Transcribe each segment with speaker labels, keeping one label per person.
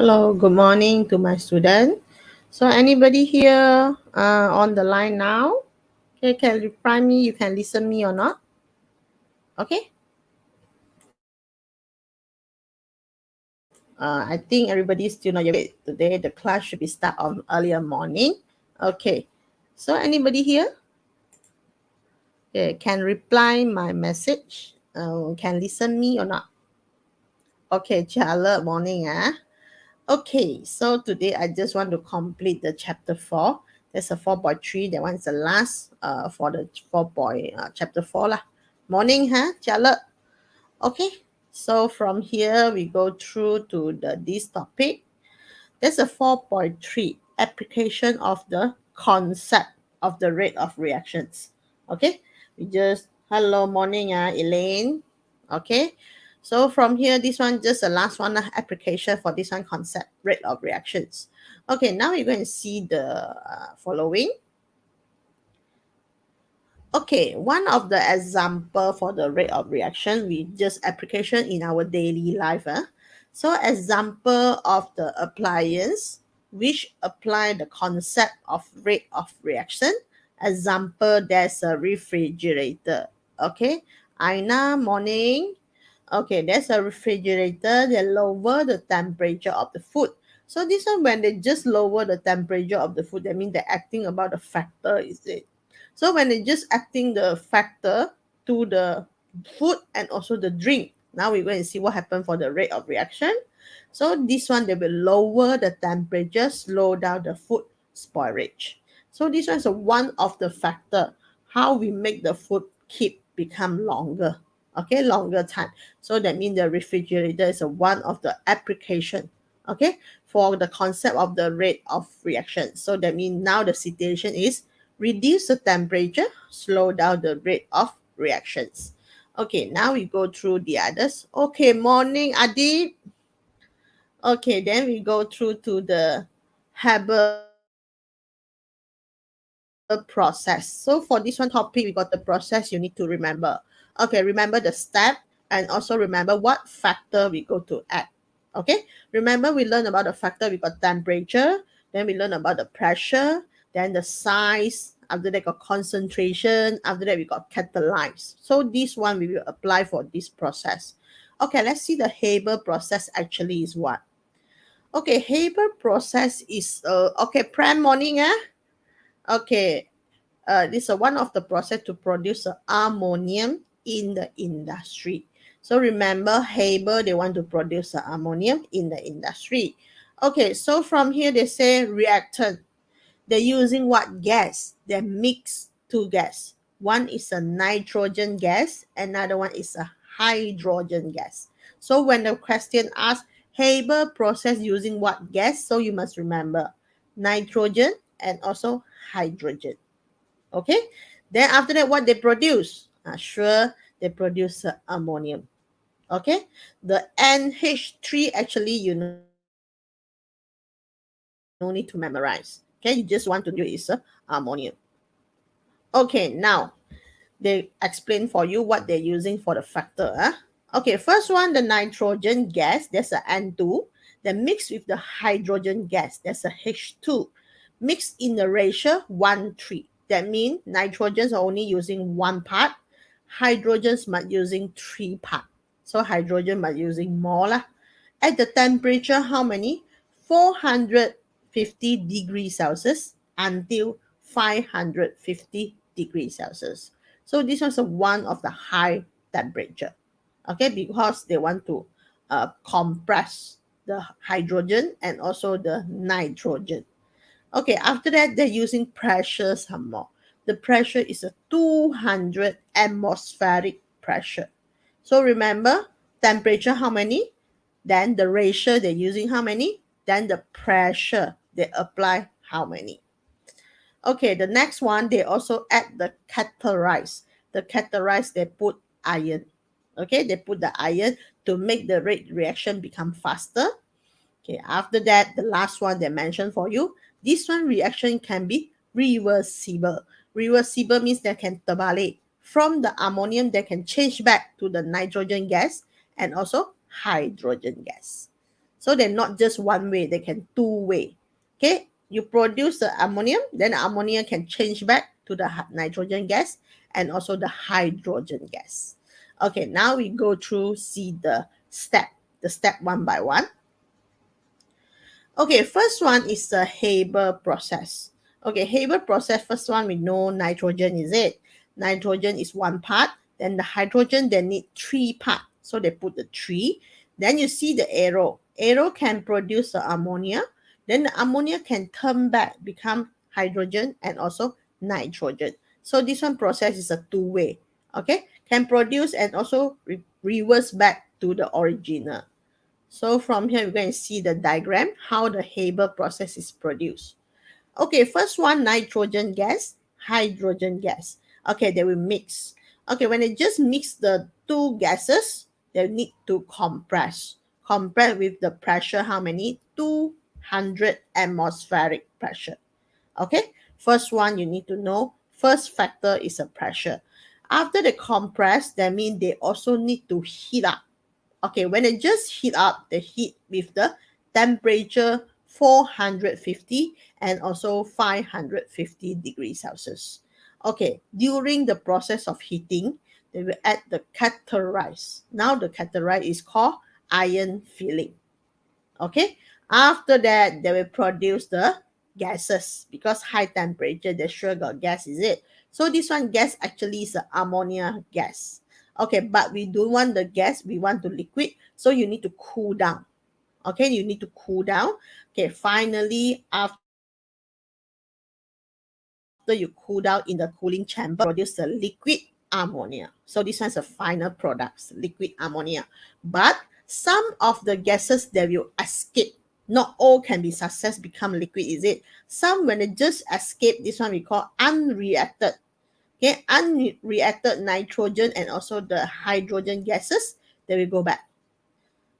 Speaker 1: Hello, good morning to my student. So anybody here on the line now? Okay, can reply me, you can listen me or not? Okay. I think everybody's still not yet. Today the class should be start on earlier morning. Okay. So anybody here? Okay, can reply my message? Can listen me or not? Okay, Charlotte, morning. Okay, so today I just want to complete the chapter 4. There's a 4.3. That one's the last for the 4. Chapter 4 lah. Morning, Charlotte? Okay, so from here we go through to this topic. There's a 4.3 application of the concept of the rate of reactions. Okay, we just hello morning, Elaine. Okay, so from here, this one just the last one application for this one concept rate of reactions. Okay, now we're going to see the following. Okay, one of the example for the rate of reaction, we just application in our daily life. So example of the appliance which apply the concept of rate of reaction. Example, there's a refrigerator. Okay, Aina, morning. Okay, there's a refrigerator. They lower the temperature of the food. So this one, when they just lower the temperature of the food, that means they're acting about the factor, is it? So when they just acting the factor to the food and also the drink, now we're going to see what happened for the rate of reaction. So this one, they will lower the temperature, slow down the food spoilage. So this one is one of the factor, how we make the food keep become longer. Okay, longer time. So that means the refrigerator is one of the application, okay, for the concept of the rate of reaction. So that means now the situation is reduce the temperature, slow down the rate of reactions. Okay, now we go through the others. Okay, morning, Adi. Okay, then we go through to the Haber process. So for this one topic, we got the process you need to remember. Okay, remember the step and also remember what factor we go to add. Okay, remember we learned about the factor, we got temperature, then we learn about the pressure, then the size, after that got concentration, after that we got catalyze. So this one we will apply for this process. Okay, let's see the Haber process actually is what. Okay, Haber process is okay, prime morning. Okay, this is one of the process to produce ammonium in the industry. So remember, Haber, they want to produce ammonium in the industry. Okay, so from here they say reactant. They're using what gas? They mix two gas. One is a nitrogen gas, another one is a hydrogen gas. So when the question asks Haber process using what gas, so you must remember nitrogen and also hydrogen. Okay, then after that what they produce, sure, they produce ammonium. Okay, the NH3 actually you no need to memorize. Okay, you just want to do is ammonium. Okay, now they explain for you what they're using for the factor. Okay, first one, the nitrogen gas, there's a N2. Then mixed with the hydrogen gas, there's a H2. Mixed in the ratio 1:3. That means nitrogens are only using one part, hydrogens might using three part. So hydrogen might using more lah. At the temperature, how many? 450 degrees Celsius until 550 degrees Celsius. So this was one of the high temperature. Okay, because they want to compress the hydrogen and also the nitrogen. Okay, after that, they're using pressure some more. The pressure is a 200 atmospheric pressure. So remember, temperature how many? Then the ratio they're using how many? Then the pressure they apply how many? Okay, the next one, they also add the catalyze. The catalyze, they put iron. Okay, they put the iron to make the reaction become faster. Okay, after that, the last one they mentioned for you, this one reaction can be reversible. Reversible means they can terbalik. From the ammonium, they can change back to the nitrogen gas and also hydrogen gas. So they're not just one way, they can two way. Okay, you produce the ammonium, then the ammonia can change back to the nitrogen gas and also the hydrogen gas. Okay, now we go through, see the step one by one. Okay, first one is the Haber process. Okay, Haber process, first one we know nitrogen is it. Nitrogen is one part, then the hydrogen they need three part. So they put the three. Then you see the arrow. Arrow can produce the ammonia. Then the ammonia can turn back, become hydrogen and also nitrogen. So this one process is a two-way. Okay, can produce and also reverse back to the original. So from here, we're going to see the diagram, how the Haber process is produced. Okay, first one, nitrogen gas, hydrogen gas. Okay, they will mix. Okay, when they just mix the two gases, they need to compress. Compress with the pressure, how many? 200 atmospheric pressure. Okay, first one you need to know, first factor is a pressure. After they compress, that means they also need to heat up. Okay, when it just heat up, the heat with the temperature 450 and also 550 degrees Celsius. Okay, during the process of heating, they will add the catalyze. Now the catalyze is called iron filling. Okay, after that, they will produce the gases because high temperature, they sure got gas, is it? So this one gas actually is the ammonia gas. Okay, but we don't want the gas, we want the liquid. So you need to cool down. Okay, you need to cool down. Okay, finally, after you cool down in the cooling chamber, produce the liquid ammonia. So this one's a final products, liquid ammonia. But some of the gases that will escape. Not all can be success become liquid, is it? Some when it just escape, this one we call unreacted. Okay, unreacted nitrogen and also the hydrogen gases, they will go back.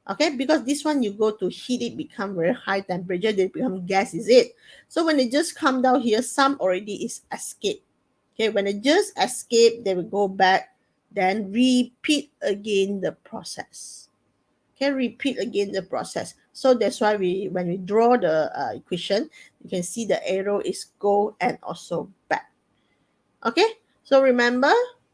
Speaker 1: Okay, because this one you go to heat it, become very high temperature, they become gas, is it? So when it just come down here, some already is escape. Okay, when it just escape, they will go back, then repeat again the process. Okay, repeat again the process. So that's why when we draw the equation, you can see the arrow is go and also back. Okay, so remember,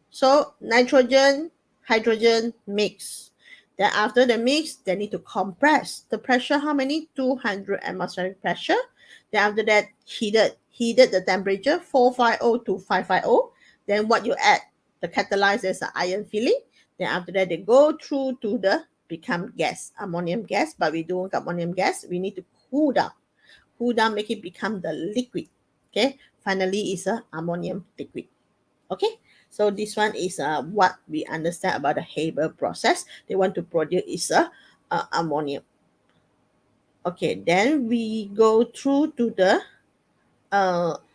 Speaker 1: so nitrogen, hydrogen mix. Then after the mix, they need to compress. The pressure, how many? 200 atmospheric pressure. Then after that, heated the temperature 450 to 550. Then what you add? The catalyzer is the iron filling. Then after that, they go through to the become gas, ammonium gas. But we don't want ammonium gas. We need to cool down. Cool down, make it become the liquid. Okay, finally is a ammonium liquid. Okay, so this one is what we understand about the Haber process. They want to produce is a ammonium. Okay, then we go through to the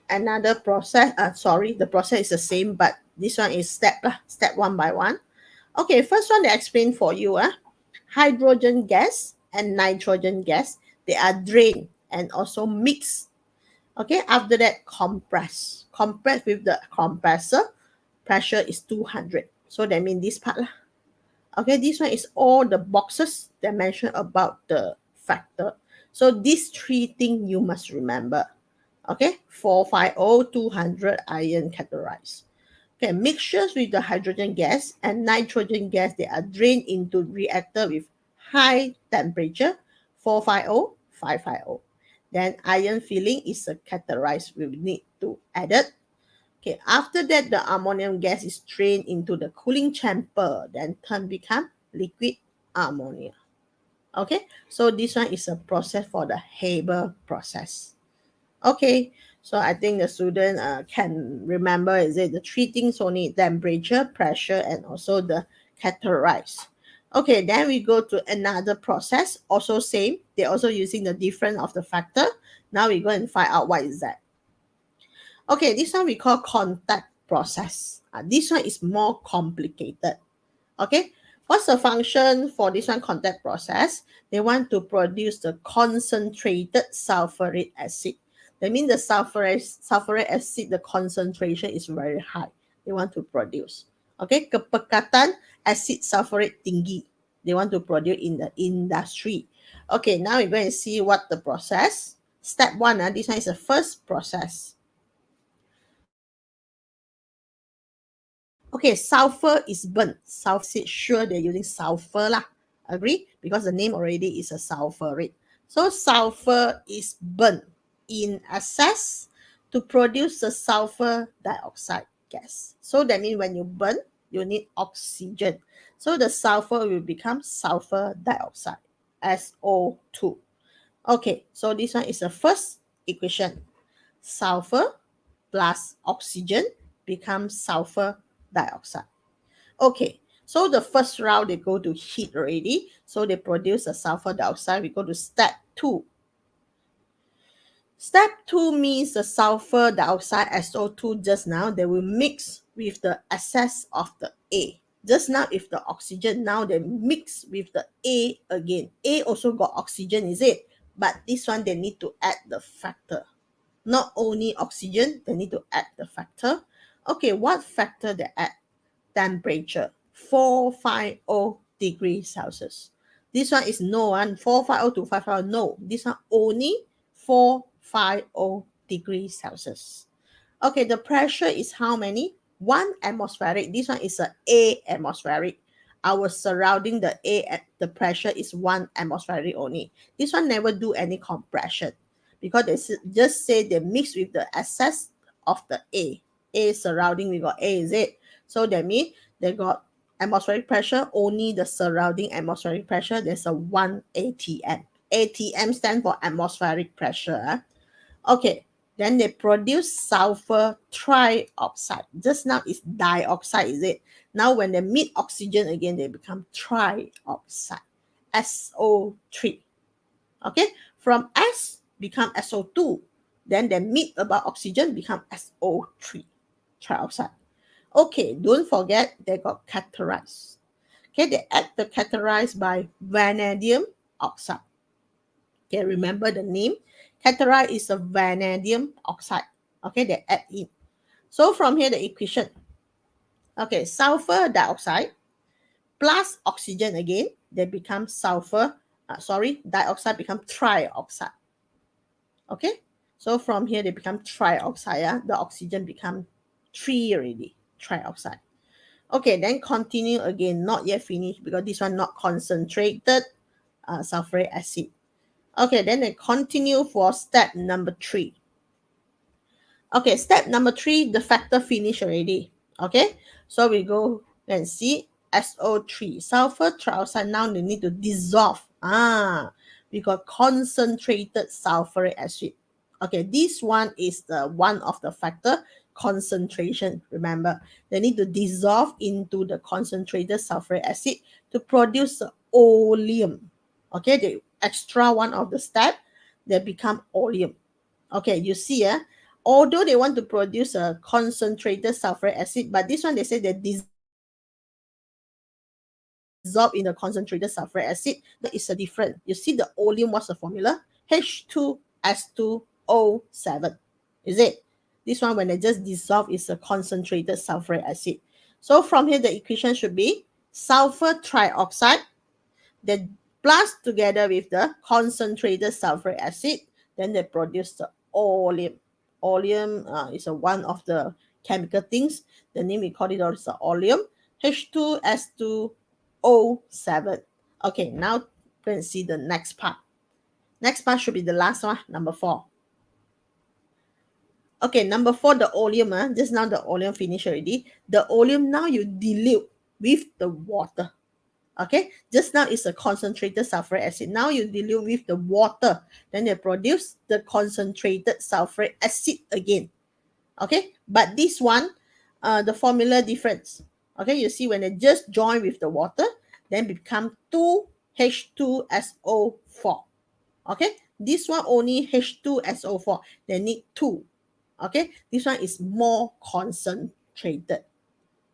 Speaker 1: another process. Sorry, the process is the same, but this one is step one by one. Okay, first one they explain for you. Hydrogen gas and nitrogen gas, they are drained and also mixed. Okay, after that, compress. Compress with the compressor, pressure is 200. So that means this part. Okay, this one is all the boxes that mention about the factor. So these three things you must remember. Okay, 450, 200 iron categorized. Okay, mixtures with the hydrogen gas and nitrogen gas, they are drained into reactor with high temperature, 450, 550. Then iron filling is a categorized, we need to add it. Okay, after that, the ammonium gas is drained into the cooling chamber, then turn become liquid ammonia. Okay, so this one is a process for the Haber process. Okay, so I think the student can remember, is it the three things only: temperature, pressure, and also the categorize. Okay, then we go to another process, also same. They're also using the difference of the factor. Now we go and find out what is that. Okay, this one we call contact process. This one is more complicated. Okay, what's the function for this one contact process? They want to produce the concentrated sulfuric acid. That means the sulfuric acid, the concentration is very high. They want to produce. Okay, kepekatan acid sulfuric tinggi. They want to produce in the industry. Okay, now we're going to see what the process. Step 1, this one is the first process. Okay, sulfur is burnt. Sulfur, sure they're using sulfur lah. Agree? Because the name already is a sulfurate. So sulfur is burnt in excess to produce the sulfur dioxide gas. So that means when you burn, you need oxygen. So the sulfur will become sulfur dioxide, SO2. Okay, so this one is the first equation. Sulfur plus oxygen becomes sulfur dioxide. Okay, so the first round they go to heat already. So they produce the sulfur dioxide. We go to step 2. Step 2 means the sulfur dioxide SO2 just now, they will mix with the excess of the A. Just now, if the oxygen, now they mix with the A again. A also got oxygen, is it? But this one, they need to add the factor. Not only oxygen, they need to add the factor. Okay, what factor they add? Temperature, 450 degrees Celsius. This one is no one, 450 to 550, no. This one only 450 degrees Celsius. Okay, the pressure is how many? 1 atmospheric. This one is a atmospheric. Our surrounding the pressure is 1 atmospheric only. This one never do any compression because they just say they mix with the excess of the A. A surrounding, we got A, is it? So that means they got atmospheric pressure, only the surrounding atmospheric pressure, there's a 1 atm. Atm stands for atmospheric pressure. Okay, then they produce sulfur trioxide. Just now it's dioxide, is it? Now when they meet oxygen again, they become trioxide, SO3. Okay, from S become SO2. Then they meet about oxygen, become SO3, trioxide. Okay, don't forget they got categorized. Okay, they add the categorized by vanadium oxide. Okay, remember the name. Categorized is a vanadium oxide. Okay, they add in. So from here, the equation. Okay, sulfur dioxide plus oxygen again, they become dioxide become trioxide. Okay, so from here, they become trioxide. Yeah? The oxygen become 3 already, trioxide. Okay, then continue again, not yet finished because this one not concentrated sulfuric acid. Okay, then they continue for step number 3. Okay, step number 3, the factor finish already. Okay, so we go and see SO3, sulfur trioxide. Now they need to dissolve. We got concentrated sulfuric acid. Okay, this one is the one of the factor concentration. Remember, they need to dissolve into the concentrated sulfuric acid to produce the oleum. Okay, the extra one of the step, they become oleum. Okay, you see, although they want to produce a concentrated sulfuric acid, but this one they say they dissolve in the concentrated sulfuric acid. That is a different. You see the oleum, what's the formula? H2S2O7. Is it? This one, when they just dissolve, is a concentrated sulfuric acid. So from here, the equation should be sulfur trioxide, they plus together with the concentrated sulfuric acid, then they produce the oleum. Oleum is one of the chemical things. The name we call it also oleum. H2S2O7. Okay, now let's see the next part. Next part should be the last one, number 4. Okay, number 4, the oleum. Just now the oleum finished already. The oleum now you dilute with the water. Okay, just now it's a concentrated sulfuric acid. Now you dilute with the water, then they produce the concentrated sulfuric acid again. Okay, but this one, the formula difference. Okay, you see when they just join with the water, then become 2H2SO4. Okay, this one only H2SO4. They need 2. Okay, this one is more concentrated.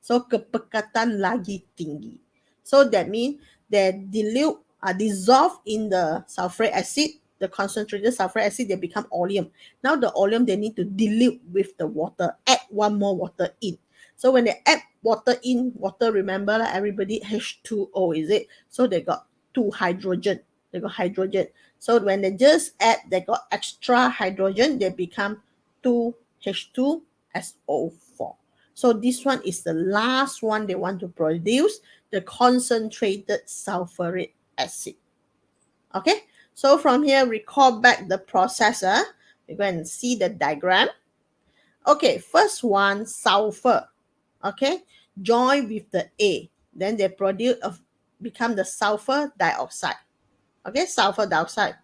Speaker 1: So kepekatan lagi tinggi. So that means they dissolve in the sulfuric acid, the concentrated sulfuric acid, they become oleum. Now the oleum, they need to dilute with the water, add one more water in. So when they add water in, water, remember everybody H2O, is it? So they got 2 hydrogen. They got hydrogen. So when they just add, they got extra hydrogen, they become 2H2SO4. So this one is the last one they want to produce, the concentrated sulfuric acid. Okay, so from here, recall back the processor. We go and see the diagram. Okay, first one, sulfur. Okay, join with the A. Then they produce, become the sulfur dioxide. Okay, sulfur dioxide.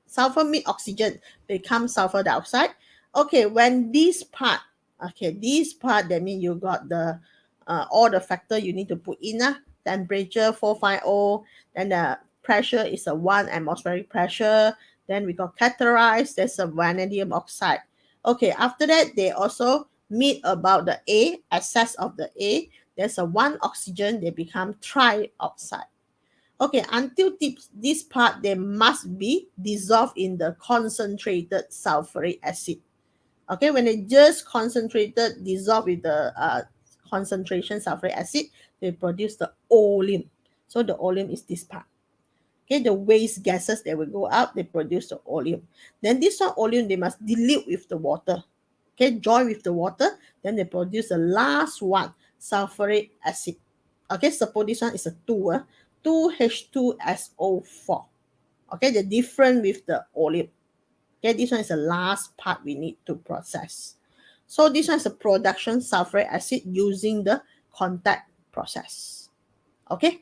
Speaker 1: Sulfur meet oxygen, become sulfur dioxide. Okay, when this part, that means you got the all the factor you need to put in. Temperature 450, then the pressure is a 1 atmospheric pressure. Then we got categorized, there's a vanadium oxide. Okay, after that, they also meet about the A, excess of the A. There's a 1 oxygen, they become trioxide. Okay, until this part, they must be dissolved in the concentrated sulfuric acid. Okay, when they just concentrated, dissolve with the concentration sulfuric acid, they produce the oleum. So the oleum is this part. Okay, the waste gases that will go out, they produce the oleum. Then this one oleum, they must dilute with the water. Okay, join with the water, then they produce the last one, sulfuric acid. Okay, suppose this one is a 2H2SO4. Okay, the different with the oleum. Okay, this one is the last part we need to process. So this one is a production sulfuric acid using the contact process. Okay,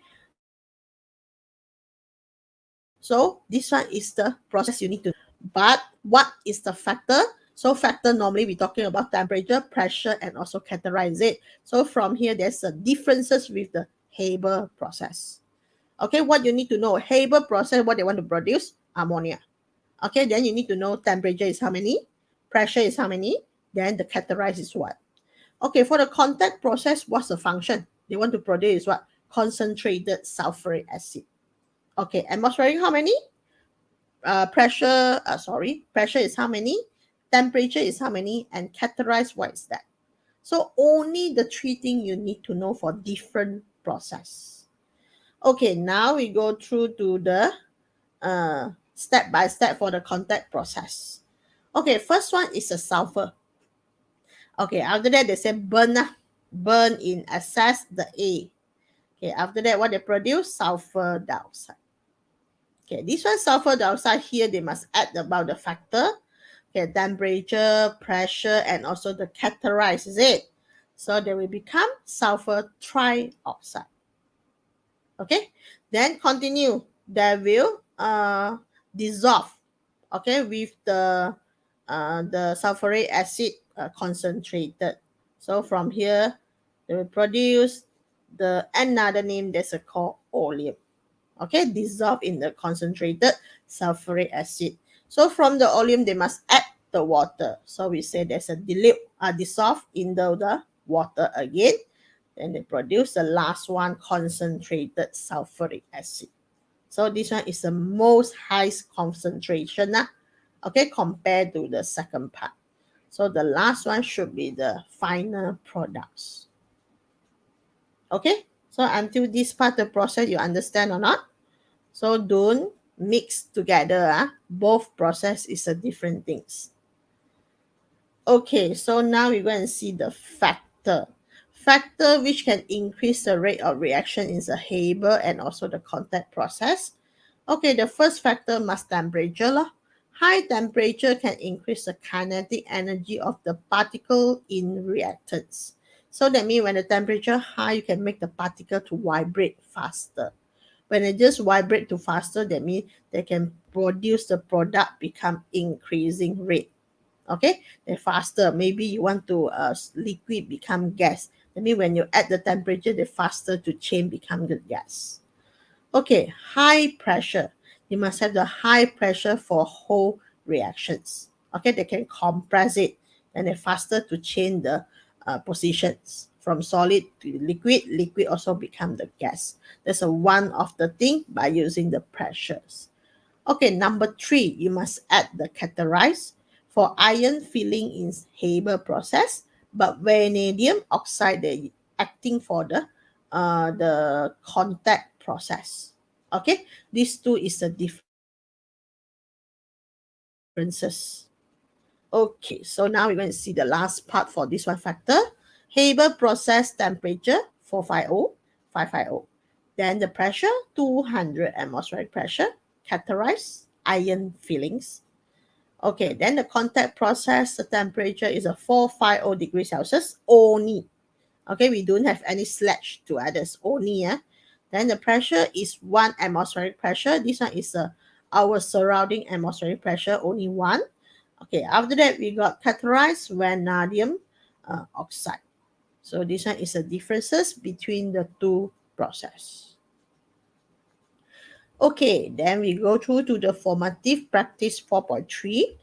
Speaker 1: so this one is the process you need to. But what is the factor? So factor, normally we're talking about temperature, pressure, and also categorize it. So from here, there's a differences with the Haber process. Okay, what you need to know, Haber process, what they want to produce? Ammonia. Okay, then you need to know temperature is how many, pressure is how many, then the categorize is what. Okay, for the contact process, what's the function? They want to produce what? Concentrated sulfuric acid. Okay, atmospheric how many? Pressure is how many? Temperature is how many? And categorize, what is that? So only the three things you need to know for different process. Okay, now we go through to the step by step for the contact process. Okay, first one is the sulfur. Okay, after that they say burn, burn in excess the A. Okay, after that what they produce? Sulfur dioxide. Okay, this one sulfur dioxide here, they must add about the factor. Okay, temperature, pressure, and also the categorize, is it? So they will become sulfur trioxide. Okay, then continue. They will dissolve, okay, with the sulfuric acid concentrated. So from here, they will produce the another name that's called oleum. Okay, dissolve in the concentrated sulfuric acid. So from the oleum, they must add the water. So we say there's a dissolve in the water again. Then they produce the last one, concentrated sulfuric acid. So this one is the most highest concentration, okay, compared to the second part. So the last one should be the final products. Okay, so until this part of the process, you understand or not? So don't mix together. Both process is a different things. Okay, so now we're going to see the factor. Factor which can increase the rate of reaction is the Haber and also the contact process. Okay, the first factor must temperature. High temperature can increase the kinetic energy of the particle in reactants. So that means when the temperature high, you can make the particle to vibrate faster. When they just vibrate too faster, that means they can produce the product become increasing rate. Okay, they're faster. Maybe you want to liquid become gas. That means when you add the temperature, they're faster to change become the gas. Okay, high pressure. You must have the high pressure for whole reactions. Okay, they can compress it and they're faster to change the positions from solid to liquid. Liquid also become the gas. That's a one of the thing by using the pressures. Okay, number 3, you must add the categorize. For iron filling in Haber process, but vanadium oxide they acting for the contact process. Okay, these two is the differences. Okay, so now we're going to see the last part for this one factor. Haber process temperature 450, 550. Then the pressure 200 atmospheric pressure, categorize iron fillings. Okay, then the contact process, the temperature is a 450 degrees Celsius only. Okay, we don't have any slash to others, only. Yeah. Then the pressure is 1 atmospheric pressure. This one is our surrounding atmospheric pressure, only 1. Okay, after that, we got categorized vanadium oxide. So this one is the differences between the two process. Okay, then we go through to the formative practice 4.3.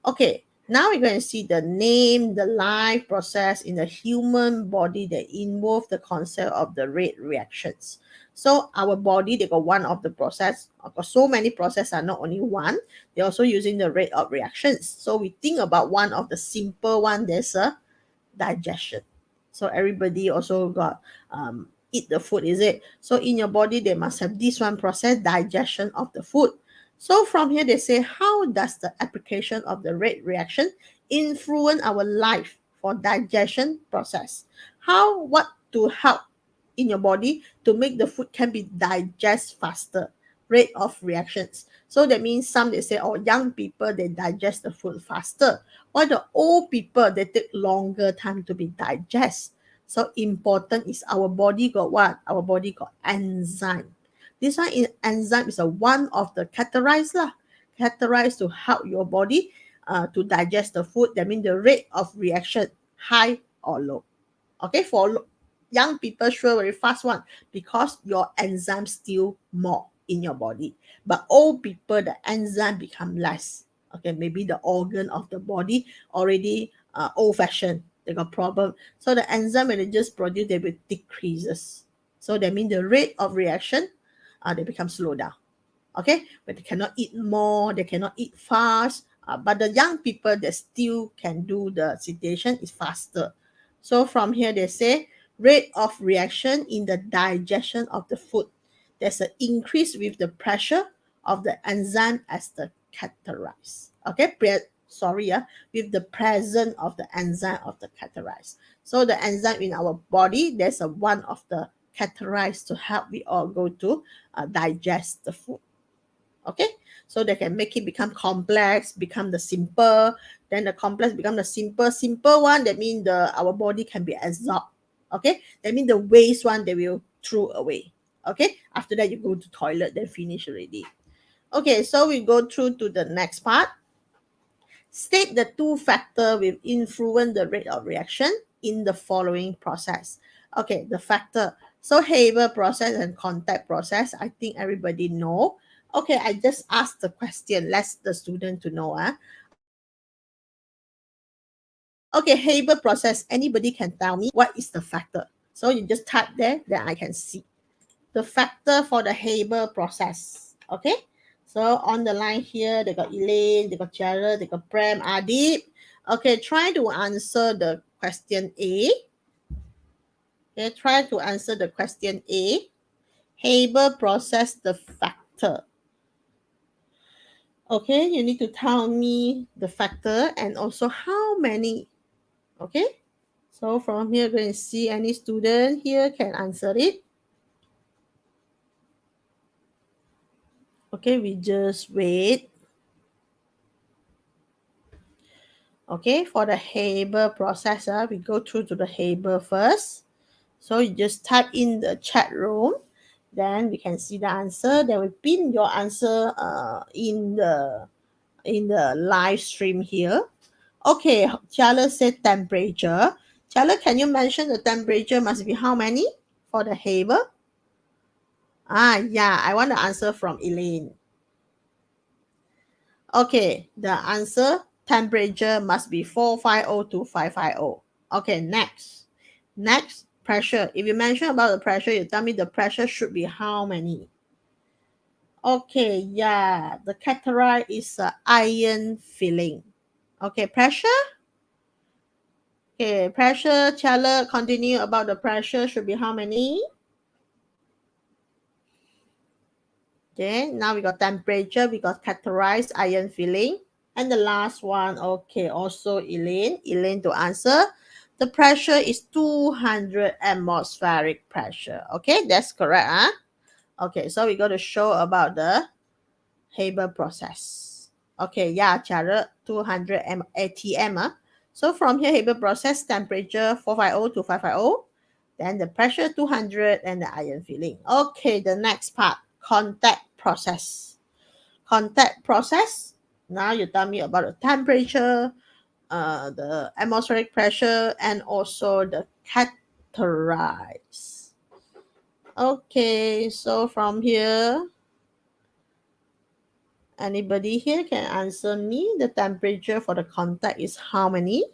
Speaker 1: Okay, now we're going to see the name, the life process in the human body that involve the concept of the rate reactions. So our body, they got one of the process. Of course, so many process are not only one. They're also using the rate of reactions. So we think about one of the simple one. There's a digestion. So everybody also got eat the food, is it? So in your body, they must have this one process, digestion of the food. So from here, they say, how does the application of the rate reaction influence our life for digestion process? What to help in your body to make the food can be digest faster? Rate of reactions. So that means some they say, oh, young people they digest the food faster, while the old people they take longer time to be digest. So important is our body got what? Our body got enzyme. This one in enzyme is a one of the categorize lah. Categorize to help your body to digest the food. That means the rate of reaction high or low. Okay, for young people, sure, very fast one because your enzyme still more in your body. But old people, the enzyme become less. Okay, maybe the organ of the body already old fashioned. They got problem. So the enzyme when they just produce, they will decreases. So that means the rate of reaction, they become slow down. Okay, but they cannot eat more, they cannot eat fast. But the young people that still can do the situation is faster. So from here they say rate of reaction in the digestion of the food. There's an increase with the pressure of the enzyme as the categorize. Okay, with the presence of the enzyme of the categorize. So the enzyme in our body, there's a one of the categorize to help we all go to digest the food. Okay, so they can make it become complex, become the simple, then the complex become the simple one. That means our body can be absorbed. Okay, that means the waste one they will throw away. Okay, after that you go to toilet, then finish already. Okay, so we go through to the next part. State the two factor will influence the rate of reaction in the following process. Okay, the factor. So Haber process and contact process, I think everybody know. Okay, I just ask the question. Let the student to know. Okay, Haber process. Anybody can tell me what is the factor? So you just type there, then I can see the factor for the Haber process. Okay, so on the line here, they got Elaine, they got Jared, they got Prem, Adib. Okay, try to answer the question A. Okay, try to answer the question A. Haber process the factor. Okay, you need to tell me the factor and also how many. Okay, so from here, going to see any student here can answer it. Okay, we just wait. Okay, for the Haber processor, we go through to the Haber first. So you just type in the chat room, then we can see the answer. Then we pin your answer in the live stream here. Okay, Chatelier said temperature. Chatelier, can you mention the temperature must be how many for the Haber? Yeah, I want the answer from Elaine. Okay, the answer temperature must be 450 to 550. Okay, next. Next, pressure. If you mention about the pressure, you tell me the pressure should be how many? Okay, yeah, the cataracts is iron filling. Okay, pressure. Okay, pressure. Chatelier, continue about the pressure should be how many? Okay, now we got temperature, we got categorized iron filling. And the last one, okay, also Elaine to answer. The pressure is 200 atmospheric pressure. Okay, that's correct. Huh? Okay, so we got to show about the Haber process. Okay, yeah, cara 200 atm. So from here, Haber process, temperature 450 to 550. Then the pressure 200 and the iron filling. Okay, the next part, contact process. Contact process. Now you tell me about the temperature, the atmospheric pressure, and also the categorize. Okay, so from here, anybody here can answer me? The temperature for the contact is how many?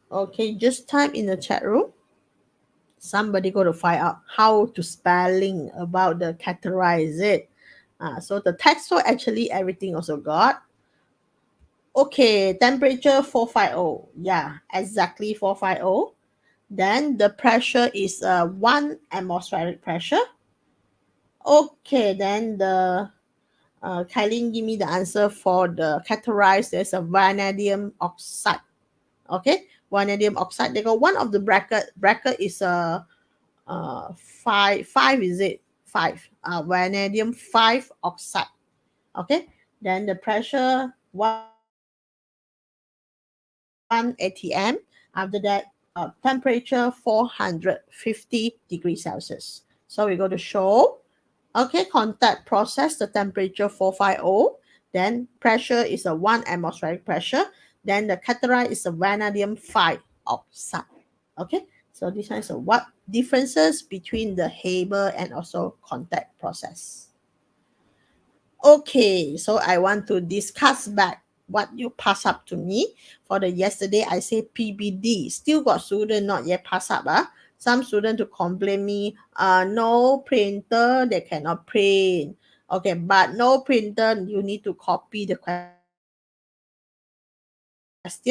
Speaker 1: Okay, just type in the chat room. Somebody go to find out how to spelling about the categorize it. So the text so actually everything also got. Okay, temperature 450. Yeah, exactly 450. Then the pressure is 1 atmospheric pressure. Okay, then the Kylene give me the answer for the categorize. There's a vanadium oxide. Okay, vanadium oxide. They got one of the bracket is a five is it five vanadium 5 oxide. Okay, then the pressure 1 atm. After that, temperature 450 degrees Celsius. So we go to show. Okay, contact process, the temperature 450. Then pressure is a 1 atmospheric pressure. Then the catarrh is a vanadium 5 oxide. Okay, so this one is a what differences between the Haber and also contact process. Okay, so I want to discuss back what you pass up to me. For the yesterday, I say PBD. Still got student not yet pass up. Some student to complain me, no printer, they cannot print. Okay, but no printer, you need to copy the question,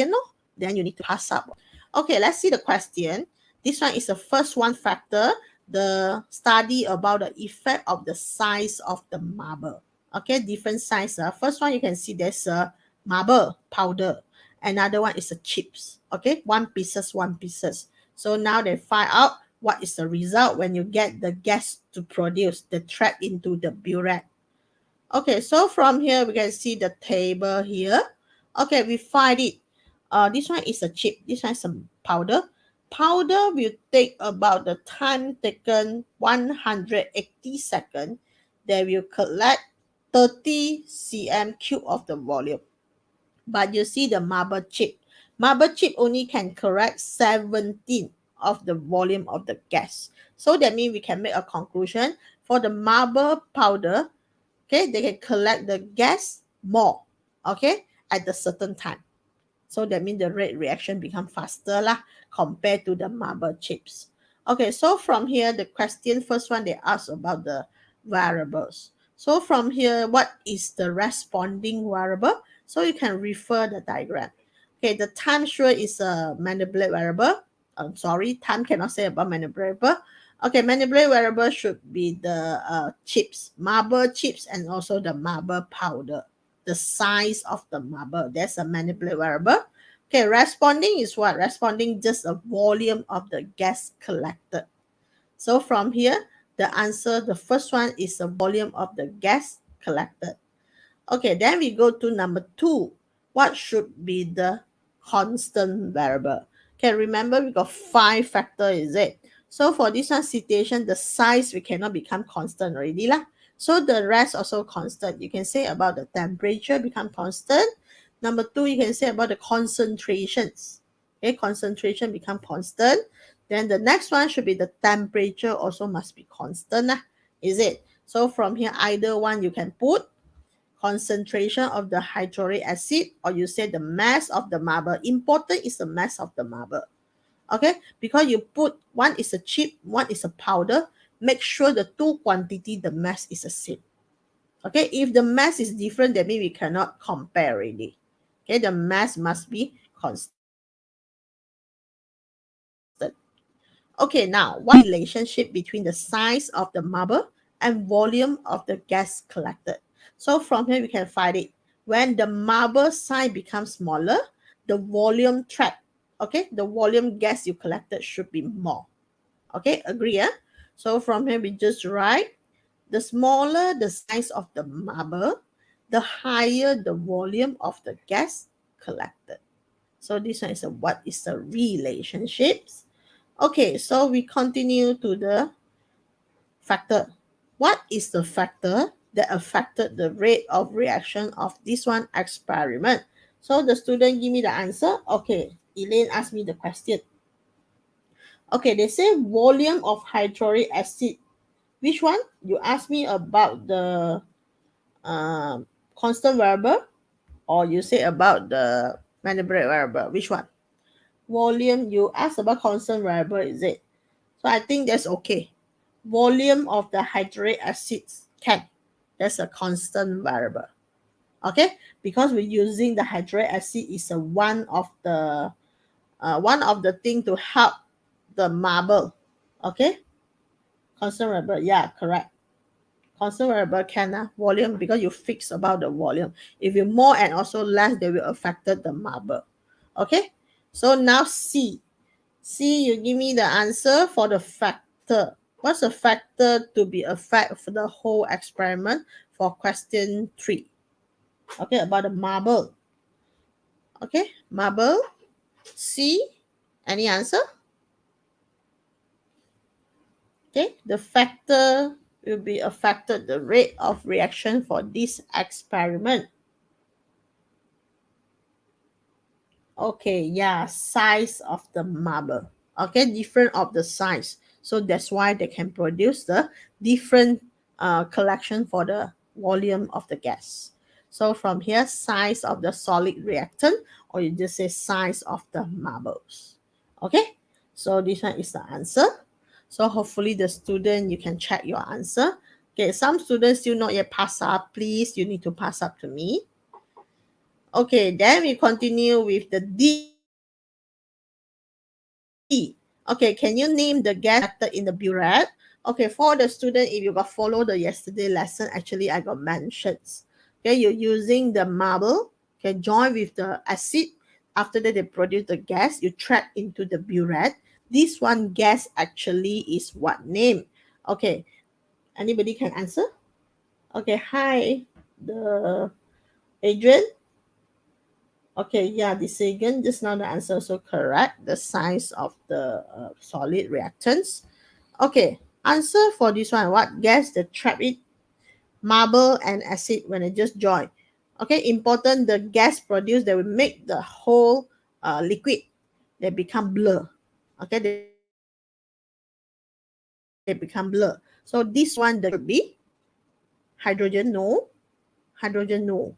Speaker 1: no? Then you need to pass up. Okay, let's see the question. This one is the first one factor, the study about the effect of the size of the marble. Okay, different size. First one you can see there's a marble powder. Another one is a chips. Okay, one pieces, one pieces. So now they find out what is the result when you get the gas to produce the trap into the burette. Okay, so from here we can see the table here. Okay, we find it. This one is a chip. This one is some powder. Powder will take about the time taken 180 seconds. They will collect 30 cm cube of the volume. But you see the marble chip. Marble chip only can correct 17 of the volume of the gas. So that means we can make a conclusion for the marble powder. Okay, they can collect the gas more, okay, at a certain time. So that means the rate reaction become faster lah compared to the marble chips. Okay, so from here, the question, first one, they ask about the variables. So from here, what is the responding variable? So you can refer the diagram. Okay, the time sure is a manipulate variable. I'm sorry, time cannot say about manipulate variable. Okay, manipulate variable should be the chips, marble chips, and also the marble powder. The size of the marble. That's a manipulate variable. Okay, responding is what? Responding just a volume of the gas collected. So from here, the answer, the first one is the volume of the gas collected. Okay, then we go to number 2. What should be the constant variable? Okay, remember we got 5 factor, is it? So for this one situation, the size we cannot become constant already lah. So the rest also constant. You can say about the temperature become constant. Number 2, you can say about the concentrations. Okay, concentration become constant. Then the next one should be the temperature also must be constant lah. Is it? So from here, either one you can put concentration of the hydrochloric acid, or you say the mass of the marble. Important is the mass of the marble. Okay, because you put one is a chip, one is a powder, make sure the two quantity, the mass is the same. Okay, if the mass is different, that means we cannot compare really. Okay, the mass must be constant. Okay, now what relationship between the size of the marble and volume of the gas collected? So from here we can find it. When the marble size becomes smaller, the volume trapped, okay, the volume gas you collected should be more. Okay, agree? Yeah. So from here we just write, the smaller the size of the marble, the higher the volume of the gas collected. So this one is a what is the relationships. Okay, so we continue to the factor. What is the factor that affected the rate of reaction of this one experiment? So the student give me the answer. Okay, Elaine asked me the question. Okay, they say volume of hydrochloric acid. Which one? You asked me about the constant variable, or you say about the manipulated variable. Which one? Volume, you asked about constant variable, is it? So I think that's okay. Volume of the hydrochloric acids can. That's a constant variable. Okay, because we're using the hydrochloric acid is a one of the thing to help the marble. Okay, constant variable. Yeah, correct. Constant variable can volume because you fix about the volume. If you more and also less, they will affect the marble. Okay, so now C. C, you give me the answer for the factor. What's the factor to be a fact for the whole experiment for question 3? Okay, about the marble. Okay, marble. C, any answer? Okay, the factor will be affected the rate of reaction for this experiment. Okay, yeah, size of the marble. Okay, different of the size. So that's why they can produce the different collection for the volume of the gas. So from here, size of the solid reactant, or you just say size of the marbles. Okay, so this one is the answer. So hopefully the student, you can check your answer. Okay, some students still not yet pass up. Please, you need to pass up to me. Okay, then we continue with the D. Okay, can you name the gas collected in the burette? Okay, for the student, if you got follow the yesterday lesson, actually I got mentions. Okay, you're using the marble, okay, join with the acid. After that, they produce the gas, you trap into the burette. This one gas actually is what name? Okay, anybody can answer? Okay, hi, the Adrian. Okay, yeah, the second, just now the answer also correct. The size of the solid reactants. Okay, answer for this one. What gas that trap it? Marble and acid when they just join. Okay, important, the gas produced, they will make the whole liquid, they become blur. Okay, they become blur. So this one, the gas should be hydrogen, no. Hydrogen, no.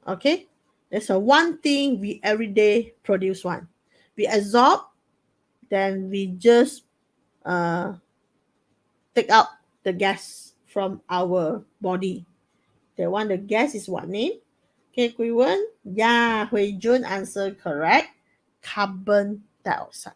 Speaker 1: Okay, there's a one thing we everyday produce one. We absorb, then we just uh, take out the gas from our body. The one, the gas is what name? Okay, Hui yeah, Hui Jun answer correct. Carbon dioxide.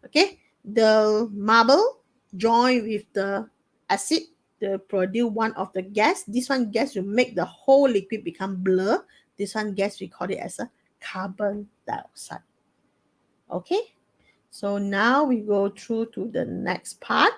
Speaker 1: Okay, the marble join with the acid to produce one of the gas. This one gas will make the whole liquid become blur. This one gas we call it as a carbon dioxide. Okay, so now we go through to the next part.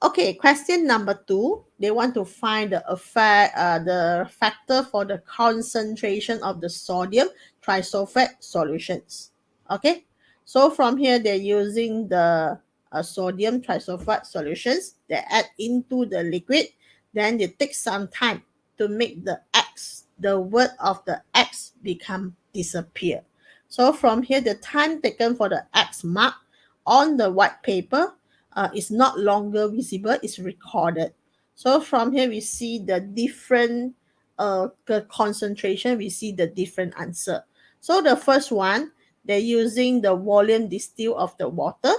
Speaker 1: Okay, question number 2. They want to find the factor for the concentration of the sodium trisulfate solutions. Okay, so from here they're using the sodium trisulfate solutions. They add into the liquid, then they take some time to make the X, the word of the X become disappear. So from here, the time taken for the X mark on the white paper is not longer visible, it's recorded. So from here we see the different concentration, we see the different answer. So the first one, they're using the volume distill of the water.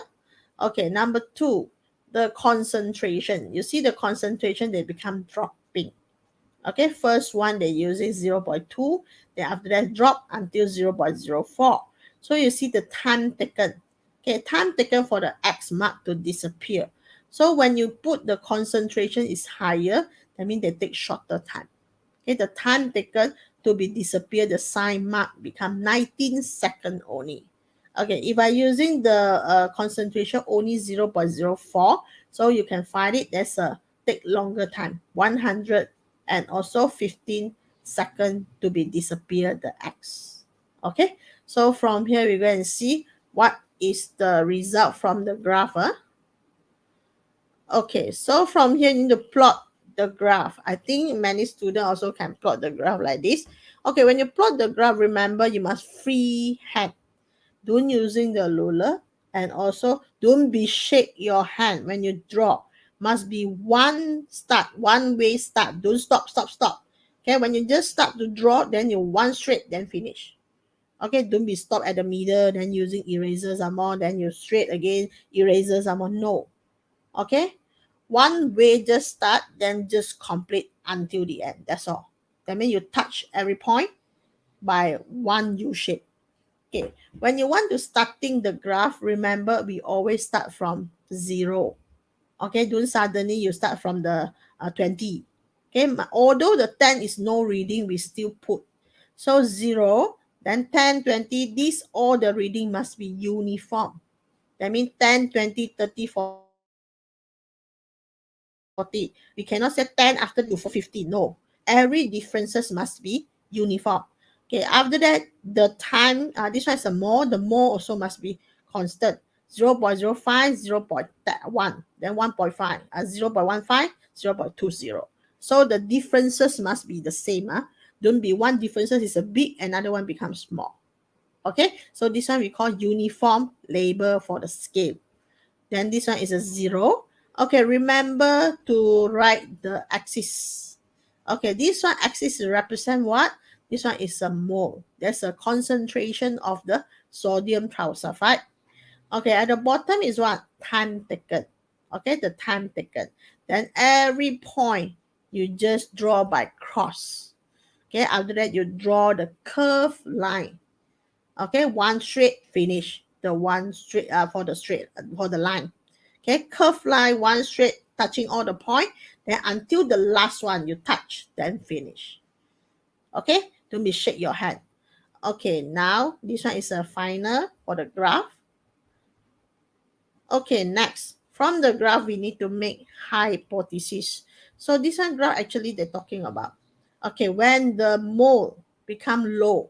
Speaker 1: Okay, number 2, the concentration. You see the concentration, they become dropping. Okay, first one they're using 0.2, then after that drop until 0.04. So you see the time taken. Okay, time taken for the X mark to disappear. So when you put the concentration is higher, that means they take shorter time. Okay, the time taken to be disappear, the sign mark become 19 seconds only. Okay, if I using the concentration only 0.04, so you can find it, there's a take longer time, 100 and also 15 seconds to be disappear the X. Okay, so from here we go and see what is the result from the graph. Okay, so from here you need to plot the graph. I think many students also can plot the graph like this. Okay, when you plot the graph, remember you must free hand. Don't using the ruler, and also don't be shake your hand when you draw. Must be one start, one way start. Don't stop, stop, stop. Okay, when you just start to draw, then you one straight, then finish. Okay, don't be stop at the middle, then using eraser some more, then you straight again, eraser some more. No. Okay, one way just start, then just complete until the end. That's all. That means you touch every point by one U shape. Okay, when you want to starting the graph, remember we always start from 0. Okay, don't suddenly you start from the 20. Okay, although the 10 is no reading, we still put. So 0, then 10, 20, these all the reading must be uniform. That means 10, 20, 30, 40. We cannot say 10 after that you put 50. No. Every differences must be uniform. Okay, after that, the time, this one is a more, the more also must be constant. 0.05, 0.1, then 1.5, 0.15, 0.20. So the differences must be the same. Don't be one differences is a big, another one becomes small. Okay, so this one we call uniform label for the scale. Then this one is a 0. Okay, remember to write the axis. Okay, this one axis represent what? This one is a mole. There's a concentration of the sodium thiosulfide. Okay, at the bottom is what? Time taken. Okay, the time taken. Then every point you just draw by cross. Okay, after that you draw the curved line. Okay, one straight finish. The one straight for the straight for the line. Okay, curve line, one straight touching all the point. Then until the last one you touch, then finish. Okay, don't be shake your hand. Okay, now this one is a final for the graph. Okay, next. From the graph, we need to make hypothesis. So this one graph actually they're talking about. Okay, when the mole become low,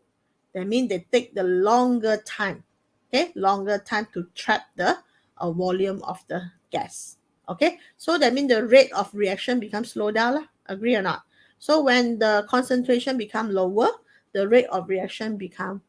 Speaker 1: that means they take the longer time. Okay, longer time to trap the volume of the gas. Okay, so that means the rate of reaction becomes slow down. Lah. Agree or not? So when the concentration become lower, the rate of reaction become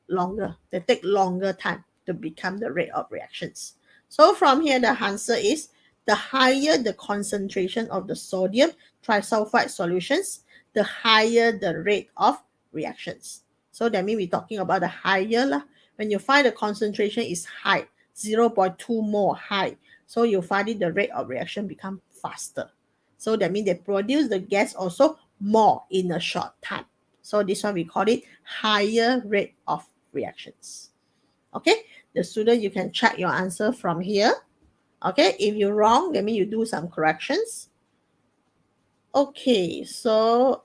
Speaker 1: longer. They take longer time to become the rate of reactions. So from here, the answer is the higher the concentration of the sodium trisulfide solutions, the higher the rate of reactions. So that means we're talking about the higher lah. When you find the concentration is high, 0.2 more high, so you find it the rate of reaction become faster. So that means they produce the gas also more in a short time. So this one we call it higher rate of reactions. Okay, the student you can check your answer from here. Okay, if you're wrong, that means you do some corrections. Okay, so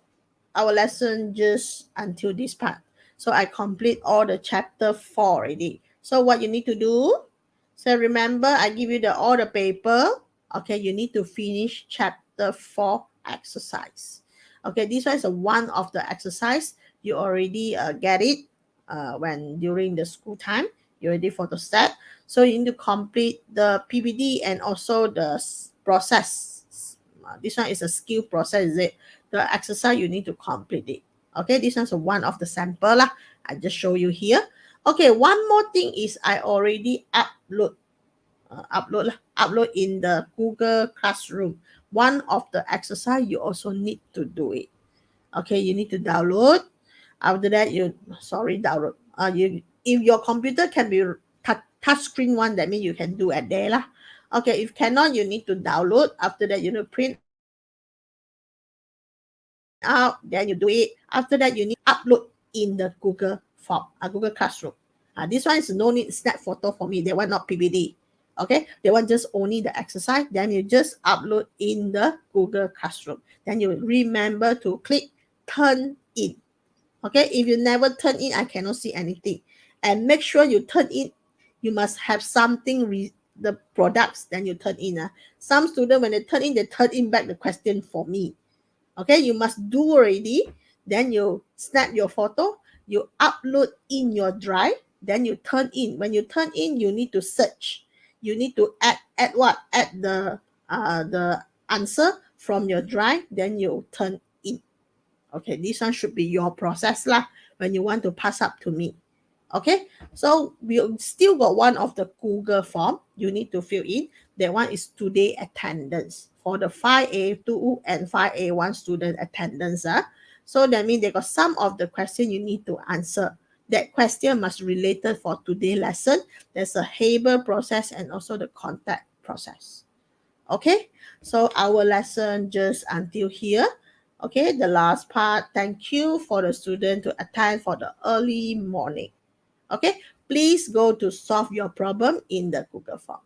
Speaker 1: our lesson just until this part. So I complete all the chapter 4 already. So what you need to do, so remember I give you all the paper. Okay, you need to finish chapter 4 exercise. Okay, this one is one of the exercise. You already get it when during the school time. You're ready for the step. So you need to complete the PPD and also the process. This one is a skill process, is it? The exercise you need to complete it. Okay, this one's one of the sample lah. I just show you here. Okay, one more thing is I already upload in the Google Classroom. One of the exercise you also need to do it. Okay, you need to download. After that, download. You if your computer can be touch screen one, that means you can do at there lah. Okay, if cannot, you need to download. After that, you need to print out. Then you do it. After that, you need to upload in the Google form, Google Classroom. This one is no need snap photo for me. They want not PPT. Okay, they want just only the exercise. Then you just upload in the Google Classroom. Then you remember to click turn in. Okay, if you never turn in, I cannot see anything. And make sure you turn in. You must have something the products. Then you turn in. Some students when they turn in back the question for me. Okay, you must do already. Then you snap your photo, you upload in your drive, then you turn in. When you turn in, you need to search. You need to add what? Add the answer from your drive, then you turn in. Okay, this one should be your process lah when you want to pass up to me. Okay, so we still got one of the Google form you need to fill in. That one is today attendance for the 5A2 and 5A1 student attendance. So that means they got some of the question you need to answer. That question must related for today lesson. There's a Haber process and also the contact process. Okay, so our lesson just until here. Okay, the last part. Thank you for the student to attend for the early morning. Okay, please go to solve your problem in the Google form.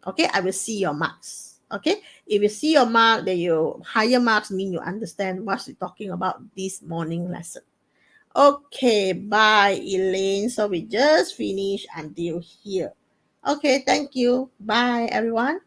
Speaker 1: Okay, I will see your marks. Okay, if you see your mark, then you higher marks mean you understand what we're talking about this morning lesson. Okay, bye, Elaine. So we just finished until here. Okay, thank you. Bye, everyone.